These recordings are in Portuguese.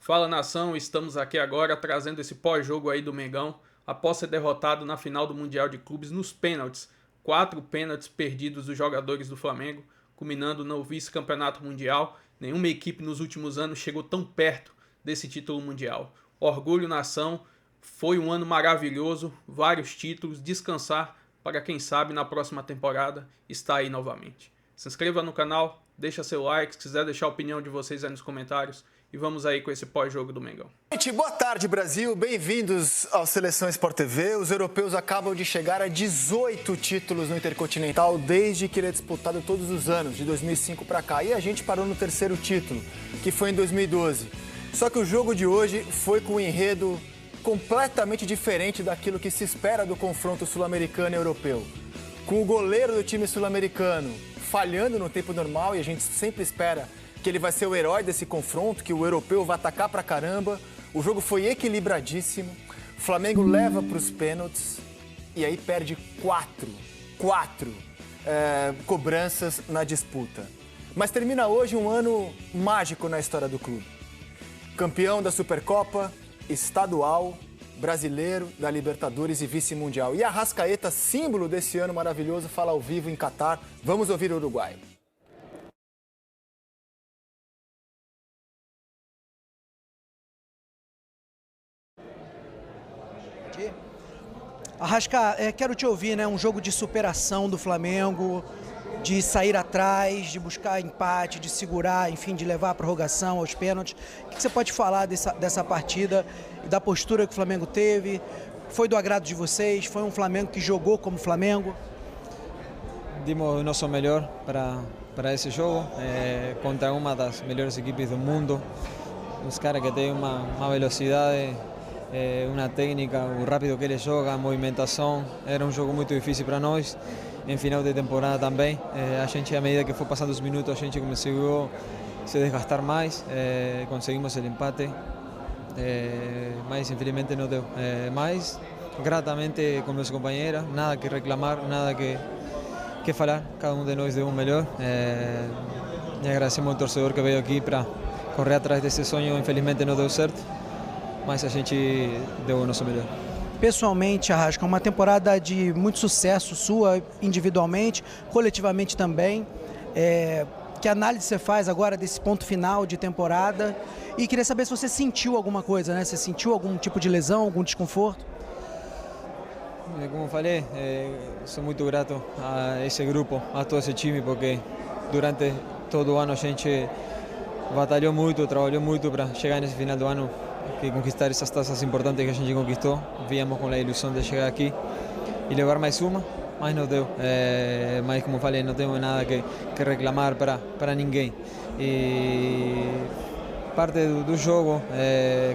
Fala nação, estamos aqui agora trazendo esse pós-jogo aí do Mengão, após ser derrotado na final do Mundial de Clubes nos pênaltis. 4 pênaltis perdidos dos jogadores do Flamengo, culminando no vice-campeonato mundial. Nenhuma equipe nos últimos anos chegou tão perto desse título mundial. Orgulho nação, foi um ano maravilhoso, vários títulos, descansar para quem sabe na próxima temporada estar aí novamente. Se inscreva no canal, deixa seu like, se quiser deixar a opinião de vocês aí nos comentários. E vamos aí com esse pós-jogo do Mengão. Boa tarde, Brasil. Bem-vindos ao Seleção Sport TV. Os europeus acabam de chegar a 18 títulos no Intercontinental desde que ele é disputado todos os anos, de 2005 para cá. E a gente parou no terceiro título, que foi em 2012. Só que o jogo de hoje foi com um enredo completamente diferente daquilo que se espera do confronto sul-americano e europeu. Com o goleiro do time sul-americano falhando no tempo normal, e a gente sempre espera que ele vai ser o herói desse confronto, que o europeu vai atacar pra caramba. O jogo foi equilibradíssimo. O Flamengo leva para os pênaltis e aí perde quatro cobranças na disputa. Mas termina hoje um ano mágico na história do clube. Campeão da Supercopa, estadual, brasileiro, da Libertadores e vice-mundial. E a Arrascaeta, símbolo desse ano maravilhoso, fala ao vivo em Catar. Vamos ouvir o uruguaio. Arrasca, quero te ouvir, né? Um jogo de superação do Flamengo, de sair atrás, de buscar empate, de segurar, enfim, de levar a prorrogação aos pênaltis. O que você pode falar dessa partida e da postura que o Flamengo teve? Foi do agrado de vocês? Foi um Flamengo que jogou como Flamengo? Dimos o nosso melhor para esse jogo, contra uma das melhores equipes do mundo. Os caras que têm uma velocidade, uma técnica, o rápido que eles jogam, a movimentação. Era um jogo muito difícil para nós, em final de temporada também. A gente, à medida que foi passando os minutos, a gente começou a se desgastar mais, conseguimos o empate, mas infelizmente não deu. Mas, gratamente com meus companheiros, nada que reclamar, nada que falar, cada um de nós deu o melhor. E agradecemos ao torcedor que veio aqui para correr atrás desse sonho, infelizmente não deu certo. Mas a gente deu o nosso melhor. Pessoalmente, Arrasca, uma temporada de muito sucesso sua, individualmente, coletivamente também. Que análise você faz agora desse ponto final de temporada? E queria saber se você sentiu alguma coisa, né? Você sentiu algum tipo de lesão, algum desconforto? Como falei, sou muito grato a esse grupo, a todo esse time, porque durante todo o ano a gente batalhou muito, trabalhou muito para chegar nesse final do ano, que conquistar essas taças importantes que a gente conquistou. Víamos com a ilusão de chegar aqui e levar mais uma, mas não deu. Mas como falei, não temos nada que reclamar para ninguém. E parte do jogo,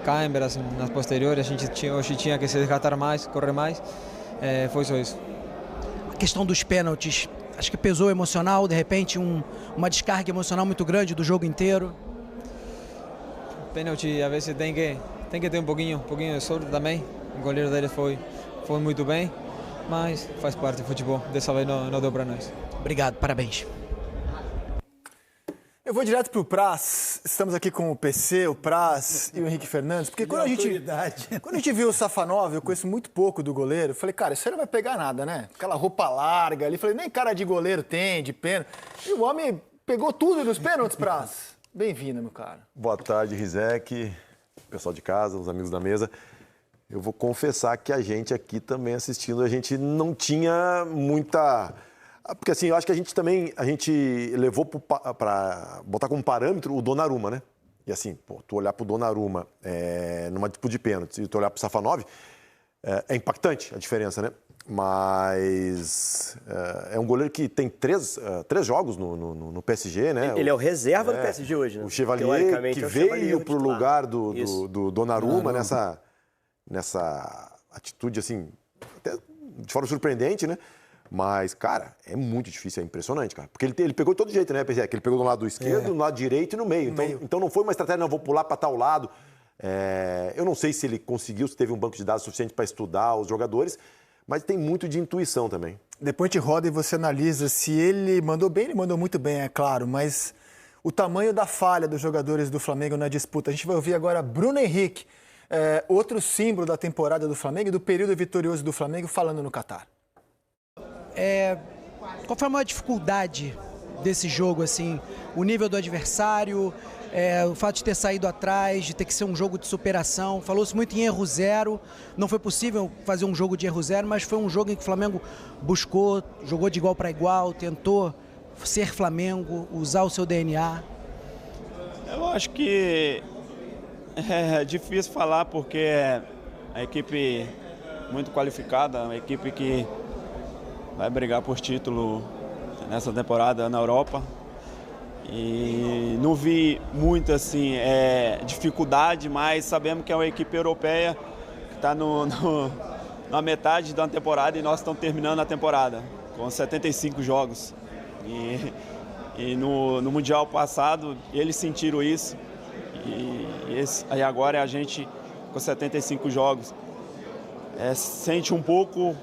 câimbras nas posteriores, a gente hoje tinha que se desgastar mais, correr mais, foi só isso. A questão dos pênaltis, acho que pesou emocional, de repente uma descarga emocional muito grande do jogo inteiro. Pênalti, a vezes tem que ter um pouquinho de sorte também. O goleiro dele foi muito bem, mas faz parte do futebol. Dessa vez não deu para nós. Obrigado, parabéns. Eu vou direto para o Praz. Estamos aqui com o PC, o Praz e o Henrique Fernandes. Porque quando a gente viu o Safanov, eu conheço muito pouco do goleiro, eu falei, cara, isso aí não vai pegar nada, né? Aquela roupa larga ali. Falei, nem cara de goleiro tem, de pênalti. E o homem pegou tudo nos pênaltis, Praz. Bem-vindo, meu cara. Boa tarde, Rizek, pessoal de casa, os amigos da mesa. Eu vou confessar que a gente aqui também assistindo, a gente não tinha muita... Porque assim, eu acho que a gente levou para botar como parâmetro o Donnarumma, né? E assim, pô, tu olhar pro Donnarumma numa disputa de pênaltis e tu olhar pro Safanov, é impactante a diferença, né? Mas é um goleiro que tem três jogos no PSG, né? Ele é o reserva do PSG hoje, né? O Chevalier, que veio para o lugar do Donnarumma nessa atitude, assim, até de forma surpreendente, né? Mas, cara, é muito difícil, é impressionante, cara. Porque ele pegou de todo jeito, né, PZ? Que ele pegou do lado esquerdo, do lado direito e no meio. Então não foi uma estratégia, não, vou pular para tal lado. Eu não sei se ele conseguiu, se teve um banco de dados suficiente para estudar os jogadores, mas tem muito de intuição também. Depois te roda e você analisa se ele mandou bem, ele mandou muito bem, é claro, mas o tamanho da falha dos jogadores do Flamengo na disputa. A gente vai ouvir agora Bruno Henrique, outro símbolo da temporada do Flamengo e do período vitorioso do Flamengo, falando no Catar. Qual foi a maior dificuldade desse jogo, assim? O nível do adversário, o fato de ter saído atrás, de ter que ser um jogo de superação. Falou-se muito em erro zero, não foi possível fazer um jogo de erro zero, mas foi um jogo em que o Flamengo buscou, jogou de igual para igual, tentou ser Flamengo, usar o seu DNA. Eu acho que é difícil falar porque é a equipe muito qualificada, uma equipe que vai brigar por título nessa temporada na Europa. E não vi muito assim dificuldade, mas sabemos que é uma equipe europeia que está na metade da temporada e nós estamos terminando a temporada com 75 jogos. E no Mundial passado eles sentiram isso e agora é a gente com 75 jogos. Sente um pouco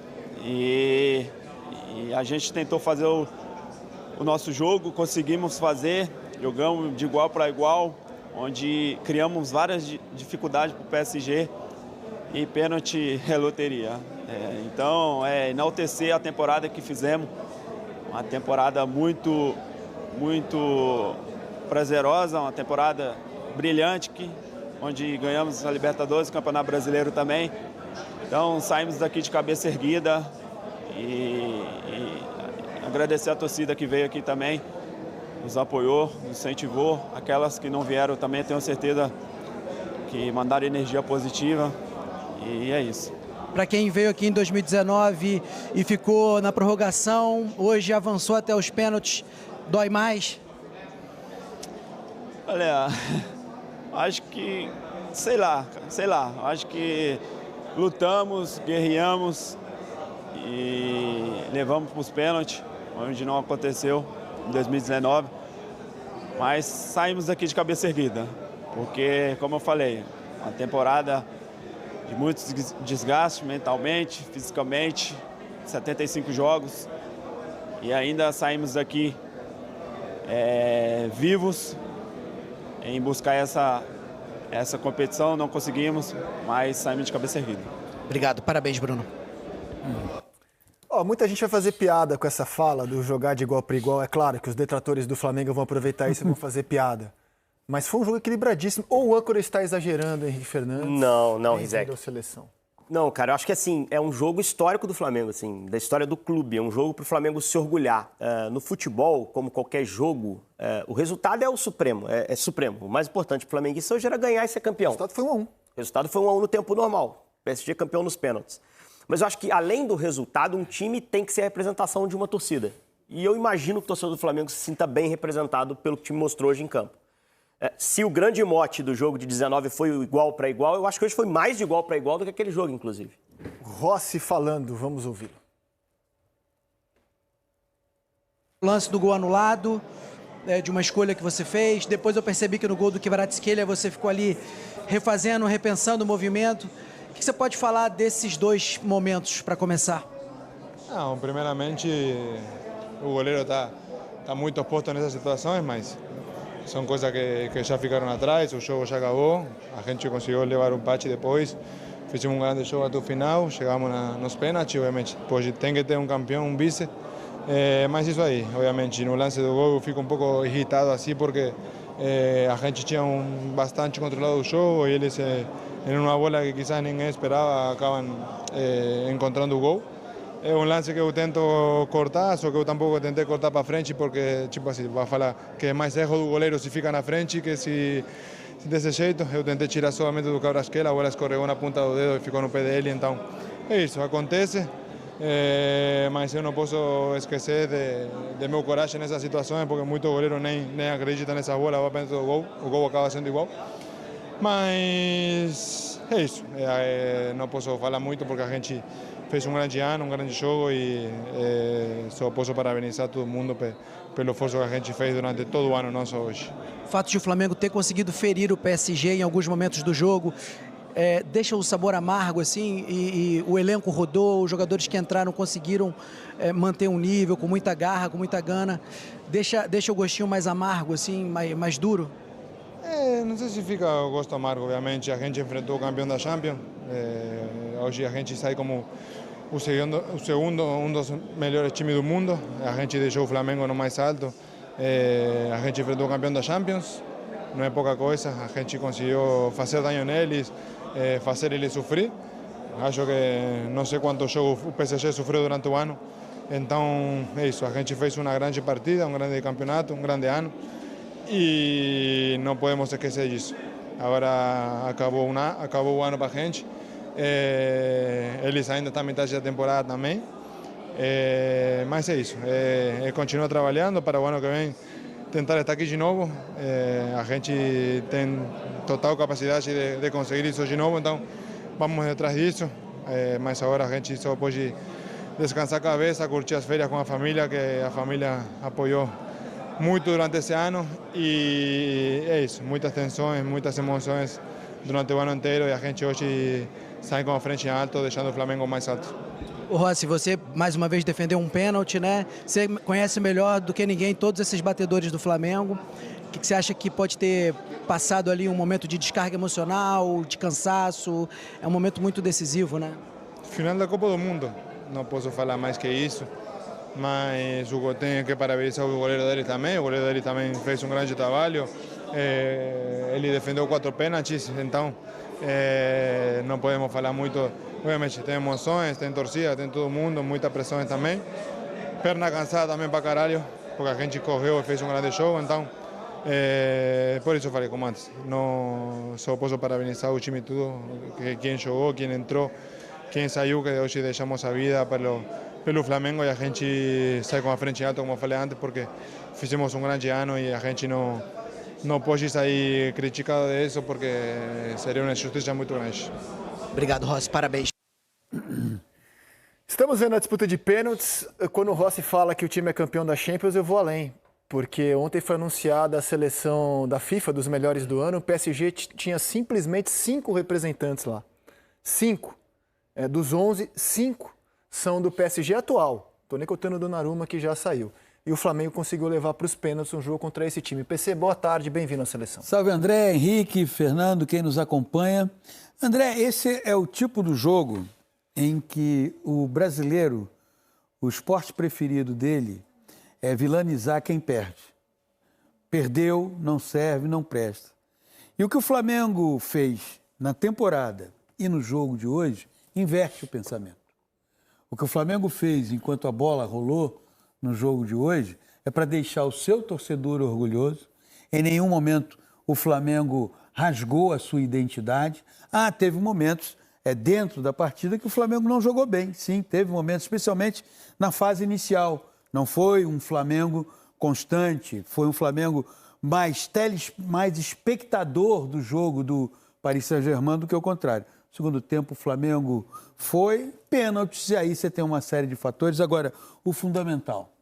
e a gente tentou fazer o nosso jogo, conseguimos fazer, jogamos de igual para igual, onde criamos várias dificuldades para o PSG e pênalti é loteria. Então, enaltecer a temporada que fizemos, uma temporada muito, muito prazerosa, uma temporada brilhante, onde ganhamos a Libertadores, o Campeonato Brasileiro também. Então, saímos daqui de cabeça erguida e agradecer a torcida que veio aqui também, nos apoiou, nos incentivou. Aquelas que não vieram também, tenho certeza que mandaram energia positiva e é isso. Para quem veio aqui em 2019 e ficou na prorrogação, hoje avançou até os pênaltis, dói mais? Olha, acho que, sei lá, acho que lutamos, guerreamos e levamos para os pênaltis, onde não aconteceu em 2019, mas saímos daqui de cabeça erguida, porque, como eu falei, uma temporada de muito desgaste mentalmente, fisicamente, 75 jogos, e ainda saímos daqui vivos em buscar essa competição, não conseguimos, mas saímos de cabeça erguida. Obrigado, parabéns, Bruno. Muita gente vai fazer piada com essa fala do jogar de igual para igual. É claro que os detratores do Flamengo vão aproveitar isso e vão fazer piada. Mas foi um jogo equilibradíssimo. Ou o âncora está exagerando, Henrique Fernandes? Não, Rizek. Seleção. Não, cara, eu acho que assim, é um jogo histórico do Flamengo, assim, da história do clube. É um jogo para o Flamengo se orgulhar. No futebol, como qualquer jogo, o resultado é o supremo, é supremo. O mais importante para o flamenguista hoje era ganhar e ser campeão. O resultado foi 1-1. O resultado foi 1-1 no tempo normal. O PSG campeão nos pênaltis. Mas eu acho que, além do resultado, um time tem que ser a representação de uma torcida. E eu imagino que o torcedor do Flamengo se sinta bem representado pelo que o time mostrou hoje em campo. Se o grande mote do jogo de 19 foi o igual para igual, eu acho que hoje foi mais de igual para igual do que aquele jogo, inclusive. Rossi falando, vamos ouvi-lo. Lance do gol anulado, de uma escolha que você fez. Depois eu percebi que no gol do Kvaratskhelia você ficou ali refazendo, repensando o movimento. O que você pode falar desses dois momentos para começar? Não, primeiramente, o goleiro está muito exposto nessas situações, mas são coisas que já ficaram atrás, o jogo já acabou, a gente conseguiu levar um empate depois, fizemos um grande jogo até o final, chegamos nos pênaltis, obviamente, depois tem que ter um campeão, um vice, mas isso aí, obviamente, no lance do gol eu fico um pouco irritado assim, porque a gente tinha bastante controlado o jogo e eles, em uma bola que quizás ninguém esperava, acabam encontrando o gol. É um lance que eu tento cortar, só que eu tampouco tentei cortar para frente, porque, tipo assim, vai falar que é mais erro do goleiro se fica na frente que se desse jeito. Eu tentei tirar somente do Kvaratskhelia, a bola escorregou na ponta do dedo e ficou no pé dele, então é isso, acontece. Mas eu não posso esquecer de meu coragem nessas situações, porque muitos goleiros nem acreditam nessa bola, vai pensar o gol acaba sendo igual. Mas é isso, não posso falar muito porque a gente fez um grande ano, um grande jogo e só posso parabenizar todo mundo pelo esforço que a gente fez durante todo o ano, não só hoje. O fato de o Flamengo ter conseguido ferir o PSG em alguns momentos do jogo, deixa o sabor amargo, assim, e o elenco rodou, os jogadores que entraram conseguiram manter um nível com muita garra, com muita gana. Deixa o gostinho mais amargo, assim, mais duro? Não sei se fica o gosto amargo, obviamente. A gente enfrentou o campeão da Champions. Hoje a gente sai como o segundo, um dos melhores times do mundo. A gente deixou o Flamengo no mais alto. A gente enfrentou o campeão da Champions. Não é pouca coisa. A gente conseguiu fazer dano neles, fazer eles sofrer. Acho que não sei quantos jogos o PSG sofreu durante o ano. Então é isso. A gente fez uma grande partida, um grande campeonato, um grande ano. E não podemos esquecer disso. Agora acabou o ano para a gente. Eles ainda estão na metade da temporada também. Mas é isso. Continuar trabalhando para o ano que vem tentar estar aqui de novo. A gente tem total capacidade de conseguir isso de novo, então vamos atrás disso. Mas agora a gente só pode descansar a cabeça, curtir as férias com a família, que a família apoiou muito durante esse ano, e é isso, muitas tensões, muitas emoções durante o ano inteiro, e a gente hoje sai com a frente em alto, deixando o Flamengo mais alto. O Rossi, você mais uma vez defendeu um pênalti, né? Você conhece melhor do que ninguém todos esses batedores do Flamengo. O que você acha que pode ter passado ali um momento de descarga emocional, de cansaço? É um momento muito decisivo, né? Final da Copa do Mundo, não posso falar mais que isso. Mas tenho que parabenizar o goleiro dele também. O goleiro dele também fez um grande trabalho. Ele defendeu 4 pênaltis, então não podemos falar muito. Obviamente tem emoções, tem torcida, tem todo mundo, muita pressão também. Perna cansada também para caralho, porque a gente correu e fez um grande jogo, então por isso eu falei como antes. Não só posso parabenizar o time todo, quem jogou, quem entrou, quem saiu, que hoje deixamos a vida pelo Flamengo, e a gente sai com a frente alta, como eu falei antes, porque fizemos um grande ano e a gente não pode sair criticado disso, porque seria uma injustiça muito grande. Obrigado, Rossi. Parabéns. Estamos vendo a disputa de pênaltis. Quando o Rossi fala que o time é campeão da Champions, eu vou além. Porque ontem foi anunciada a seleção da FIFA dos melhores do ano. O PSG tinha simplesmente 5 representantes lá. 5. Dos 11, 5 são do PSG atual. Estou nem contando o Donnarumma, que já saiu. E o Flamengo conseguiu levar para os pênaltis um jogo contra esse time. PC, boa tarde, bem-vindo à seleção. Salve, André, Henrique, Fernando, quem nos acompanha. André, esse é o tipo do jogo em que o brasileiro, o esporte preferido dele é vilanizar quem perde. Perdeu, não serve, não presta. E o que o Flamengo fez na temporada e no jogo de hoje inverte o pensamento. O que o Flamengo fez enquanto a bola rolou no jogo de hoje é para deixar o seu torcedor orgulhoso. Em nenhum momento o Flamengo rasgou a sua identidade. Teve momentos dentro da partida que o Flamengo não jogou bem. Sim, teve momentos, especialmente na fase inicial. Não foi um Flamengo constante, foi um Flamengo mais espectador do jogo do Paris Saint-Germain do que o contrário. No segundo tempo, o Flamengo foi pênaltis, e aí você tem uma série de fatores. Agora, o fundamental,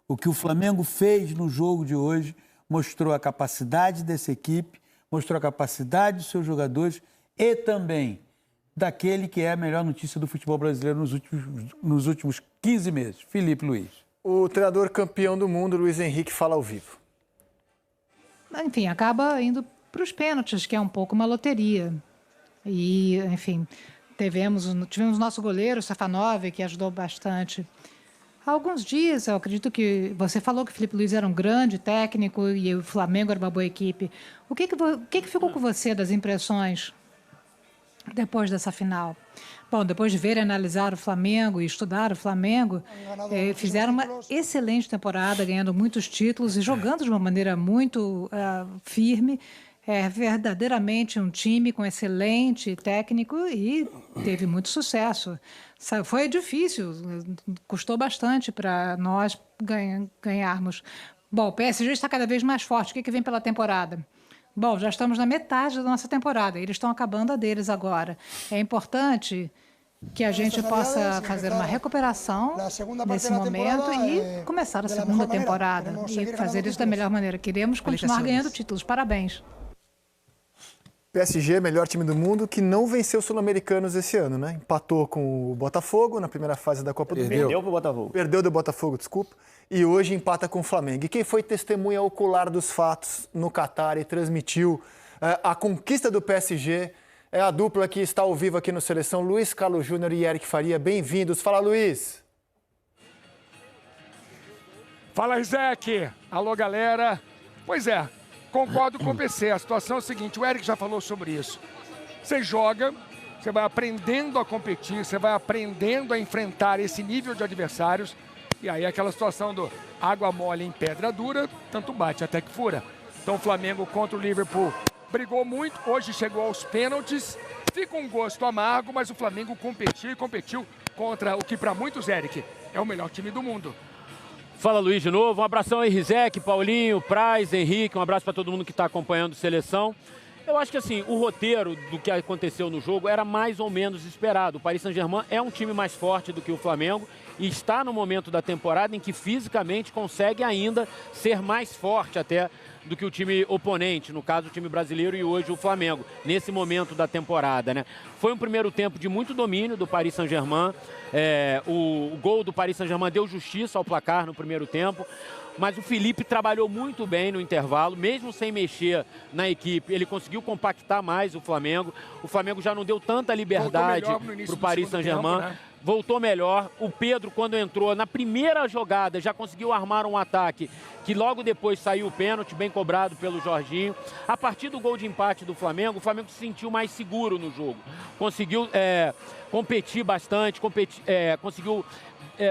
o que o Flamengo fez no jogo de hoje mostrou a capacidade dessa equipe, mostrou a capacidade dos seus jogadores e também daquele que é a melhor notícia do futebol brasileiro nos últimos 15 meses, Felipe Luiz. O treinador campeão do mundo, Luiz Henrique, fala ao vivo. Enfim, acaba indo para os pênaltis, que é um pouco uma loteria. E, enfim, tivemos nosso goleiro, Safanov, que ajudou bastante. Há alguns dias, eu acredito que você falou que o Felipe Luiz era um grande técnico e o Flamengo era uma boa equipe. O que ficou com você das impressões depois dessa final? Bom, depois de ver e analisar o Flamengo e estudar o Flamengo, fizeram uma excelente temporada, ganhando muitos títulos e jogando de uma maneira muito firme. É verdadeiramente um time com excelente técnico e teve muito sucesso. Foi difícil, custou bastante para nós ganharmos. Bom, o PSG está cada vez mais forte. O que vem pela temporada? Bom, já estamos na metade da nossa temporada. Eles estão acabando a deles agora. É importante que a gente possa fazer uma recuperação nesse momento e começar a segunda temporada. E fazer isso da melhor maneira. Queremos continuar ganhando títulos. Parabéns. PSG, melhor time do mundo, que não venceu os sul-americanos esse ano, né? Empatou com o Botafogo na primeira fase da Copa do Mundo. Perdeu pro Botafogo. Perdeu do Botafogo, desculpa. E hoje empata com o Flamengo. E quem foi testemunha ocular dos fatos no Catar e transmitiu a conquista do PSG é a dupla que está ao vivo aqui no Seleção, Luiz Carlos Júnior e Eric Faria. Bem-vindos. Fala, Luiz. Fala, Rizek. Alô, galera. Pois é, concordo com o PC. A situação é a seguinte, o Eric já falou sobre isso. Você joga, você vai aprendendo a competir, você vai aprendendo a enfrentar esse nível de adversários. E aí aquela situação do água mole em pedra dura, tanto bate até que fura. Então o Flamengo contra o Liverpool brigou muito, hoje chegou aos pênaltis. Fica um gosto amargo, mas o Flamengo competiu contra o que para muitos, Eric, é o melhor time do mundo. Fala, Luiz, de novo. Um abração aí, Rizek, Paulinho, Praz, Henrique. Um abraço para todo mundo que está acompanhando a Seleção. Eu acho que assim, o roteiro do que aconteceu no jogo era mais ou menos esperado. O Paris Saint-Germain é um time mais forte do que o Flamengo e está no momento da temporada em que fisicamente consegue ainda ser mais forte até do que o time oponente, no caso o time brasileiro e hoje o Flamengo, nesse momento da temporada, né? Foi um primeiro tempo de muito domínio do Paris Saint-Germain, o gol do Paris Saint-Germain deu justiça ao placar no primeiro tempo, mas o Felipe trabalhou muito bem no intervalo, mesmo sem mexer na equipe, ele conseguiu compactar mais o Flamengo já não deu tanta liberdade para o Paris Saint-Germain, né? Voltou melhor, o Pedro quando entrou na primeira jogada já conseguiu armar um ataque que logo depois saiu o pênalti, bem cobrado pelo Jorginho. A partir do gol de empate do Flamengo, o Flamengo se sentiu mais seguro no jogo, conseguiu competir bastante, conseguiu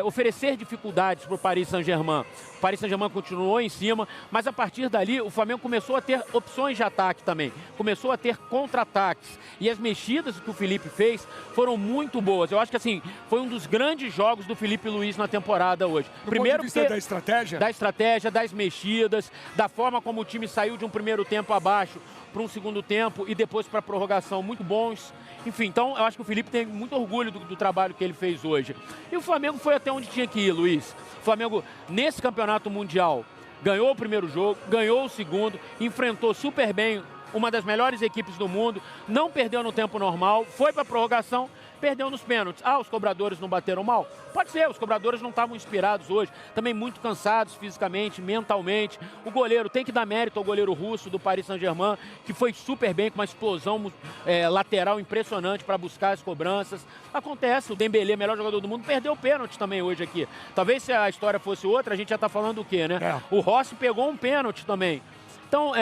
oferecer dificuldades para o Paris Saint-Germain. O Paris Saint-Germain continuou em cima, mas a partir dali o Flamengo começou a ter opções de ataque também, começou a ter contra-ataques e as mexidas que o Felipe fez foram muito boas. Eu acho que assim, foi um dos grandes jogos do Felipe Luiz na temporada hoje. Primeiro porque da estratégia? Da estratégia, das mexidas, da forma como o time saiu de um primeiro tempo abaixo para um segundo tempo e depois para a prorrogação, muito bons. Enfim, então eu acho que o Felipe tem muito orgulho do trabalho que ele fez hoje. E o Flamengo foi até onde tinha que ir, Luiz. O Flamengo, nesse campeonato mundial, ganhou o primeiro jogo, ganhou o segundo, enfrentou super bem uma das melhores equipes do mundo, não perdeu no tempo normal, foi para a prorrogação, perdeu nos pênaltis. Os cobradores não bateram mal? Pode ser, os cobradores não estavam inspirados hoje, também muito cansados fisicamente, mentalmente. O goleiro, tem que dar mérito ao goleiro russo do Paris Saint-Germain, que foi super bem, com uma explosão lateral impressionante para buscar as cobranças. Acontece, o Dembélé, melhor jogador do mundo, perdeu o pênalti também hoje aqui. Talvez se a história fosse outra, a gente já está falando o quê, né? O Rossi pegou um pênalti também. Então,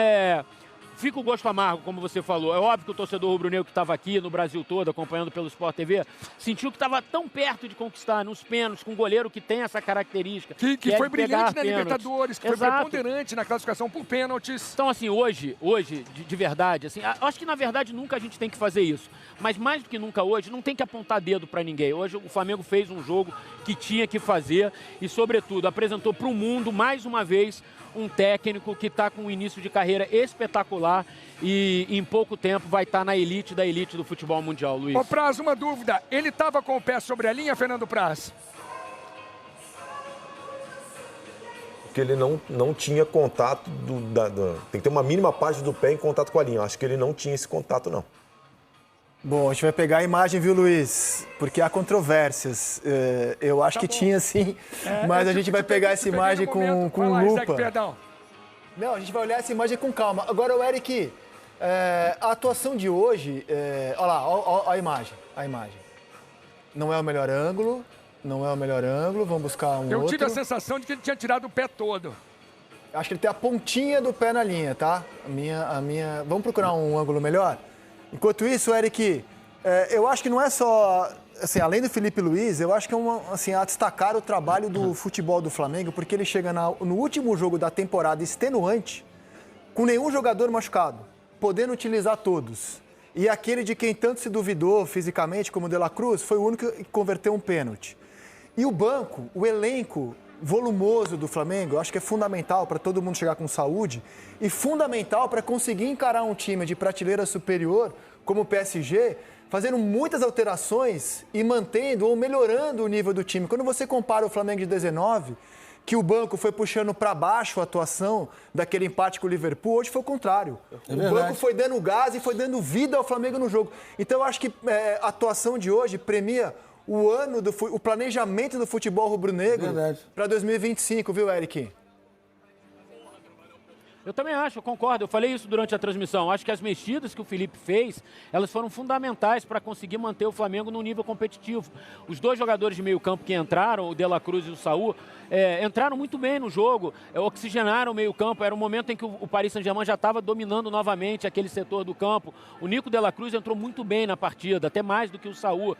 fica o gosto amargo, como você falou. É óbvio que o torcedor rubro-negro que estava aqui no Brasil todo, acompanhando pelo Sport TV, sentiu que estava tão perto de conquistar nos pênaltis, com um goleiro que tem essa característica. Que foi brilhante na Libertadores, que foi preponderante na classificação por pênaltis. Então, assim, hoje de verdade, assim, acho que na verdade nunca a gente tem que fazer isso. Mas mais do que nunca hoje, não tem que apontar dedo para ninguém. Hoje o Flamengo fez um jogo que tinha que fazer e, sobretudo, apresentou para o mundo, mais uma vez, um técnico que está com um início de carreira espetacular e em pouco tempo vai estar na elite da elite do futebol mundial, Luiz. Ô, Praz, uma dúvida. Ele estava com o pé sobre a linha, Fernando Praz? Porque ele não tinha contato, tem que ter uma mínima parte do pé em contato com a linha. Eu acho que ele não tinha esse contato, não. Bom, a gente vai pegar a imagem, viu, Luiz? Porque há controvérsias. Eu acho que tinha sim, mas a gente vai pegar essa imagem com lupa. Não, a gente vai olhar essa imagem com calma. Agora, o Eric, a atuação de hoje... olha lá, olha a imagem. Não é o melhor ângulo, vamos buscar um outro. Eu tive a sensação de que ele tinha tirado o pé todo. Acho que ele tem a pontinha do pé na linha, tá? Vamos procurar um ângulo melhor? Enquanto isso, Eric, eu acho que não é só, assim, além do Felipe Luiz, eu acho que é a destacar o trabalho do futebol do Flamengo, porque ele chega no último jogo da temporada extenuante, com nenhum jogador machucado, podendo utilizar todos. E aquele de quem tanto se duvidou fisicamente, como o De La Cruz, foi o único que converteu um pênalti. E o banco, o elenco volumoso do Flamengo, eu acho que é fundamental para todo mundo chegar com saúde e fundamental para conseguir encarar um time de prateleira superior, como o PSG, fazendo muitas alterações e mantendo ou melhorando o nível do time. Quando você compara o Flamengo de 19, que o banco foi puxando para baixo a atuação daquele empate com o Liverpool, hoje foi o contrário. O banco foi dando gás e foi dando vida ao Flamengo no jogo. Então eu acho que a atuação de hoje premia o planejamento do futebol rubro-negro para 2025, viu, Eric? Eu também acho, eu concordo. Eu falei isso durante a transmissão. Acho que as mexidas que o Felipe fez, elas foram fundamentais para conseguir manter o Flamengo num nível competitivo. Os dois jogadores de meio campo que entraram, o De La Cruz e o Saúl, entraram muito bem no jogo, oxigenaram o meio campo. Era um momento em que o Paris Saint-Germain já estava dominando novamente aquele setor do campo. O Nico De La Cruz entrou muito bem na partida, até mais do que o Saúl.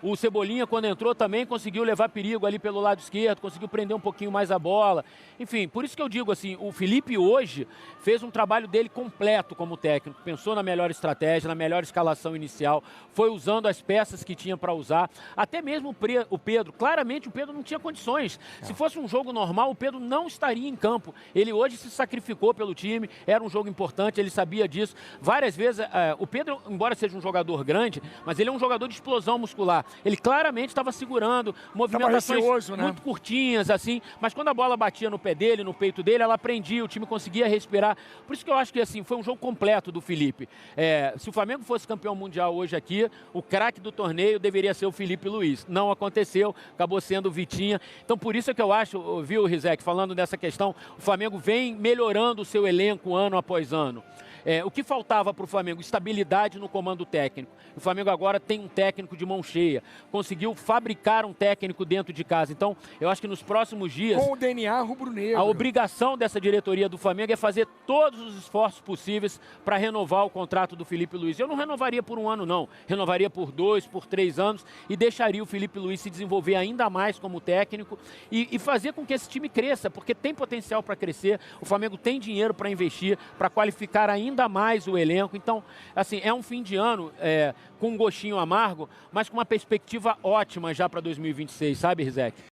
O Cebolinha, quando entrou, também conseguiu levar perigo ali pelo lado esquerdo, conseguiu prender um pouquinho mais a bola. Enfim, por isso que eu digo assim, o Felipe hoje fez um trabalho dele completo como técnico, pensou na melhor estratégia, na melhor escalação inicial, foi usando as peças que tinha para usar, até mesmo o Pedro, claramente o Pedro não tinha condições, se fosse um jogo normal o Pedro não estaria em campo, ele hoje se sacrificou pelo time, era um jogo importante, ele sabia disso, várias vezes o Pedro, embora seja um jogador grande, mas ele é um jogador de explosão muscular, ele claramente estava segurando movimentações muito curtinhas assim, mas quando a bola batia no pé dele, no peito dele, ela prendia, o time conseguia respirar. Por isso que eu acho que assim, foi um jogo completo do Felipe. Se o Flamengo fosse campeão mundial hoje aqui, o craque do torneio deveria ser o Felipe Luiz. Não aconteceu, acabou sendo o Vitinha. Então por isso é que eu acho, viu, Rizek, falando dessa questão, o Flamengo vem melhorando o seu elenco ano após ano. O que faltava para o Flamengo? Estabilidade no comando técnico. O Flamengo agora tem um técnico de mão cheia. Conseguiu fabricar um técnico dentro de casa. Então, eu acho que nos próximos dias... Com o DNA rubro-negro. A obrigação dessa diretoria do Flamengo é fazer todos os esforços possíveis para renovar o contrato do Felipe Luiz. Eu não renovaria por um ano, não. Renovaria por 2, por 3 anos e deixaria o Felipe Luiz se desenvolver ainda mais como técnico e fazer com que esse time cresça, porque tem potencial para crescer. O Flamengo tem dinheiro para investir, para qualificar ainda mais o elenco. Então, assim, é um fim de ano com um gostinho amargo, mas com uma perspectiva ótima já para 2026, sabe, Rizek?